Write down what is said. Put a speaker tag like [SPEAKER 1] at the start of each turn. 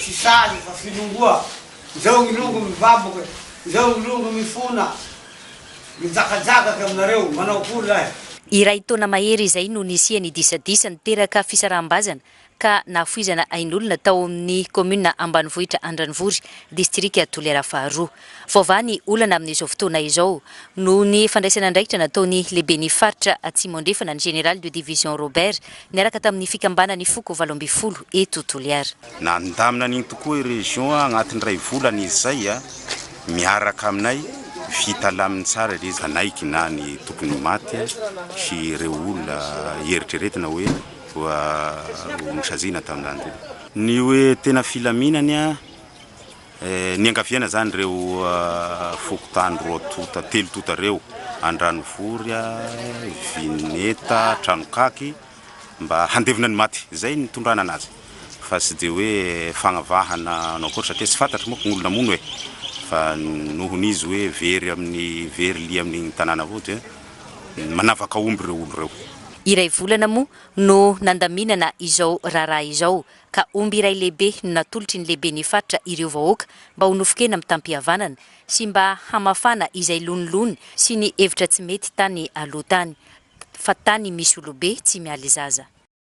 [SPEAKER 1] sisany fa finongoa zao gnilongo mivaboky zao gnilongo mifona mijakajakaky aminareo manao akory lahy.
[SPEAKER 2] Iray taona mahery izay no nisiany disadisa niteraka fisaraham-bazana ka nafoizana ain'olona tao amin'ny commune Ambanivohitra Andranovory, district Toliara faharoa. Vaovany olana amin'izao fotoana izao no ny fandraisana andraikitra nataony lehibe ny faritra Atsimo andrefana ny général de division Robert niaraka tamin'ny fikambanany foko 12 eto Toliara.
[SPEAKER 3] Nandamina an'igny tokoa i région agnatin'ny ray volana izay miaraka aminay vita laminy tsara izy anaiky na ny tokony maty sy ireo olona eritreretina hoe nisazina tamin'andro. Ny hoe tena filaminany ny angaviana zany reo fokotany roa tota telo tota reo Andranovory, Vineta, Tranokaky mba handevina ny maty zay ny tondrana anazy fa tsy de hoe fagnavahana anao koa satria tsy fantatro moa gn'olona mono hoe fa nohon'izy hoe very amin'ny very li amin'ny tanàna voty manavaka omby reo olo reo.
[SPEAKER 2] Iray volana moa no nandaminana izao raharaha izao ka omby iray lehibe natolotry ny lehibe ny faritra ireo vahoaka mba ho nofokena amin'ny tampihavanana sy mba hamafana izay lonilony sy ny hevitra tsy mety tany aloha tany fa tany misy olobe tsy mialy zaza.